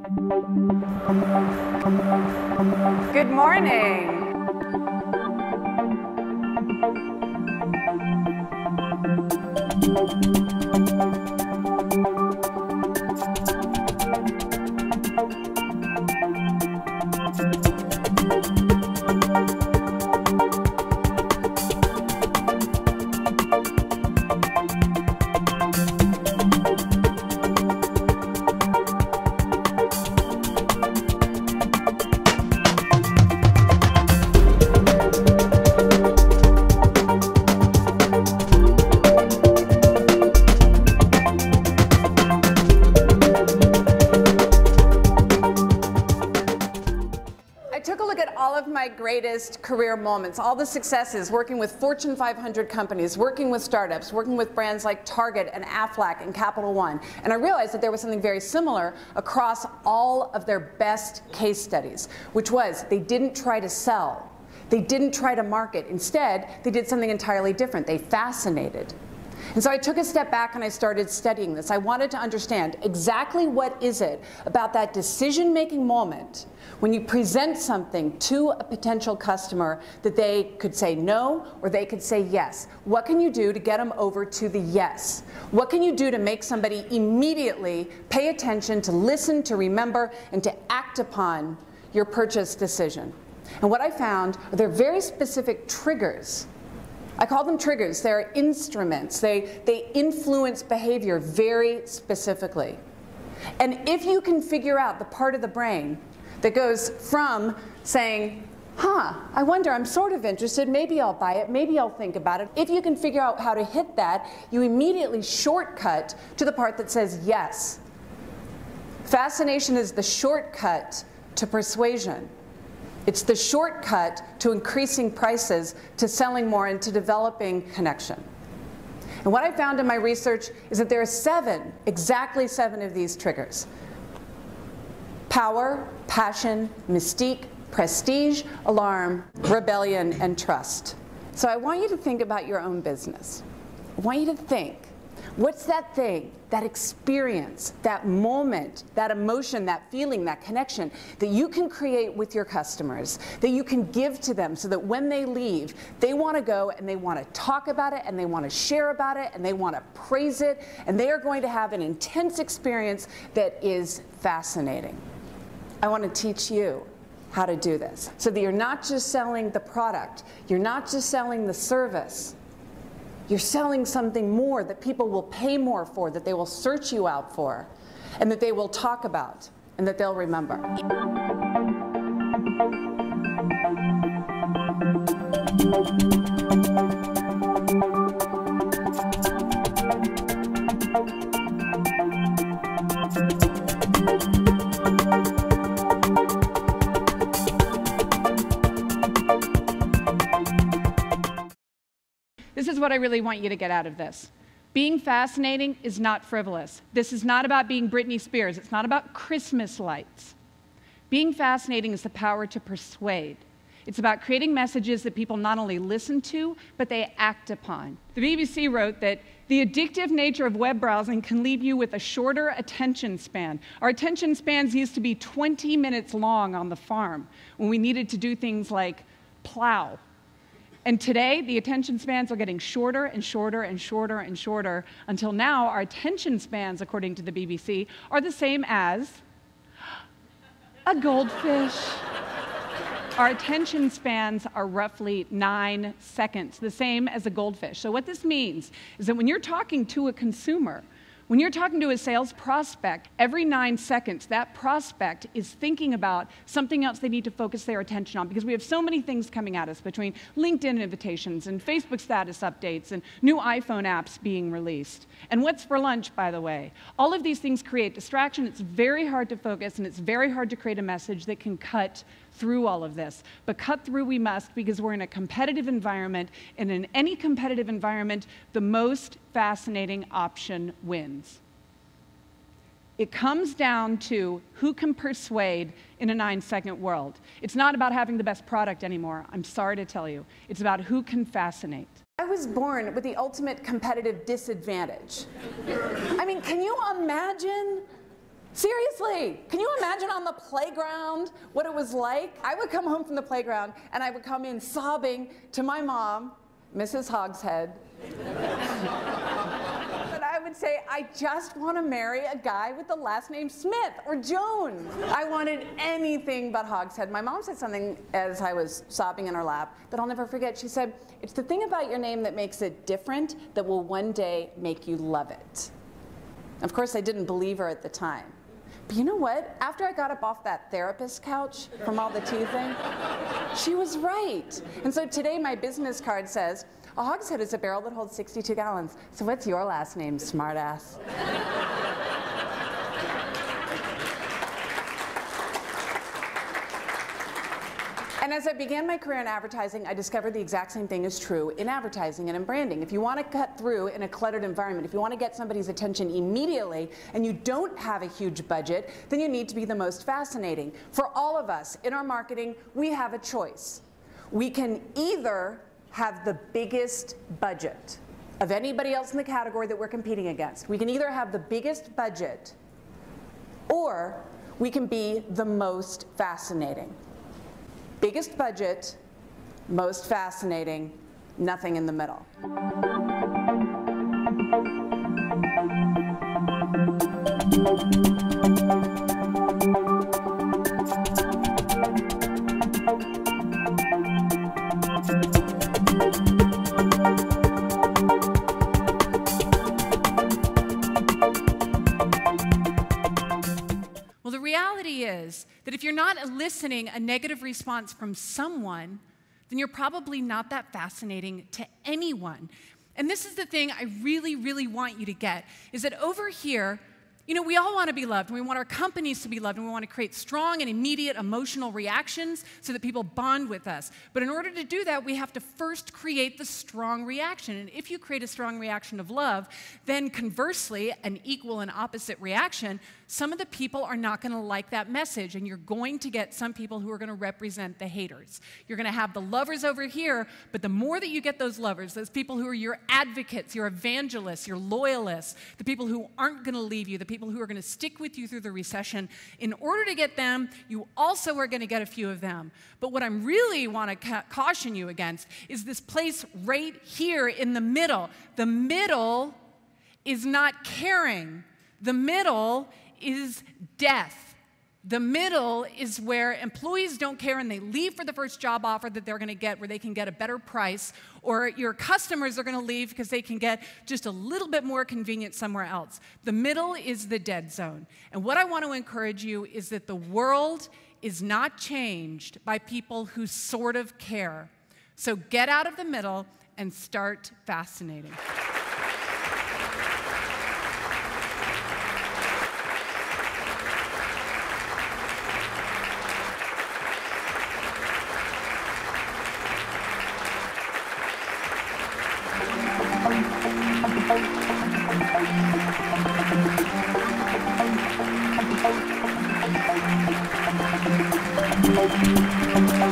Good morning. My greatest career moments, all the successes, working with Fortune 500 companies, working with startups, working with brands like Target and Aflac and Capital One. And I realized that there was something very similar across all of their best case studies, which was they didn't try to sell. They didn't try to market. Instead, they did something entirely different. They fascinated. And so I took a step back and I started studying this. I wanted to understand exactly what is it about that decision-making moment when you present something to a potential customer that they could say no or they could say yes. What can you do to get them over to the yes? What can you do to make somebody immediately pay attention, to listen, to remember, and to act upon your purchase decision? And what I found are there very specific triggers. I call them triggers. They're instruments. They influence behavior very specifically. And if you can figure out the part of the brain that goes from saying, I wonder, I'm sort of interested, maybe I'll buy it, maybe I'll think about it. If you can figure out how to hit that, you immediately shortcut to the part that says yes. Fascination is the shortcut to persuasion. It's the shortcut to increasing prices, to selling more, and to developing connection. And what I found in my research is that there are exactly seven of these triggers. Power, passion, mystique, prestige, alarm, rebellion, and trust. So I want you to think about your own business. I want you to think, what's that thing, that experience, that moment, that emotion, that feeling, that connection that you can create with your customers, that you can give to them so that when they leave, they want to go and they want to talk about it and they want to share about it and they want to praise it, and they are going to have an intense experience that is fascinating. I want to teach you how to do this so that you're not just selling the product, you're not just selling the service, you're selling something more that people will pay more for, that they will search you out for, and that they will talk about, and that they'll remember. This is what I really want you to get out of this. Being fascinating is not frivolous. This is not about being Britney Spears. It's not about Christmas lights. Being fascinating is the power to persuade. It's about creating messages that people not only listen to, but they act upon. The BBC wrote that the addictive nature of web browsing can leave you with a shorter attention span. Our attention spans used to be 20 minutes long on the farm when we needed to do things like plow. And today, the attention spans are getting shorter and shorter and shorter and shorter until now our attention spans, according to the BBC, are the same as a goldfish. Our attention spans are roughly 9 seconds, the same as a goldfish. So what this means is that when you're talking to a consumer, when you're talking to a sales prospect, every 9 seconds, that prospect is thinking about something else they need to focus their attention on, because we have so many things coming at us between LinkedIn invitations and Facebook status updates and new iPhone apps being released. And what's for lunch, by the way? All of these things create distraction. It's very hard to focus, and it's very hard to create a message that can cut through all of this. But cut through we must, because we're in a competitive environment, and in any competitive environment, the most fascinating option wins. It comes down to who can persuade in a 9-second world. It's not about having the best product anymore, I'm sorry to tell you. It's about who can fascinate. I was born with the ultimate competitive disadvantage. I mean, can you imagine Seriously, can you imagine on the playground what it was like? I would come home from the playground and I would come in sobbing to my mom, Mrs. Hogshead. And I would say, I just want to marry a guy with the last name Smith or Jones. I wanted anything but Hogshead. My mom said something as I was sobbing in her lap that I'll never forget. She said, "It's the thing about your name that makes it different that will one day make you love it." Of course, I didn't believe her at the time. But you know what? After I got up off that therapist couch from all the teething, she was right. And so today my business card says, "A hogshead is a barrel that holds 62 gallons. So what's your last name, smartass?" And as I began my career in advertising, I discovered the exact same thing is true in advertising and in branding. If you want to cut through in a cluttered environment, if you want to get somebody's attention immediately, and you don't have a huge budget, then you need to be the most fascinating. For all of us in our marketing, we have a choice. We can either have the biggest budget of anybody else in the category that we're competing against. We can either have the biggest budget, or we can be the most fascinating. Biggest budget, most fascinating, nothing in the middle. Well, the reality is that if you're not eliciting a negative response from someone, then you're probably not that fascinating to anyone. And this is the thing I really, really want you to get, is that over here, you know, we all want to be loved, and we want our companies to be loved, and we want to create strong and immediate emotional reactions so that people bond with us. But in order to do that, we have to first create the strong reaction. And if you create a strong reaction of love, then conversely, an equal and opposite reaction, some of the people are not going to like that message, and you're going to get some people who are going to represent the haters. You're going to have the lovers over here, but the more that you get those lovers, those people who are your advocates, your evangelists, your loyalists, the people who aren't going to leave you, the people who are going to stick with you through the recession, in order to get them, you also are going to get a few of them. But what I really want to caution you against is this place right here in the middle. The middle is not caring. The middle is death. The middle is where employees don't care and they leave for the first job offer that they're going to get where they can get a better price, or your customers are going to leave because they can get just a little bit more convenient somewhere else. The middle is the dead zone. And what I want to encourage you is that the world is not changed by people who sort of care. So get out of the middle and start fascinating. Thank you.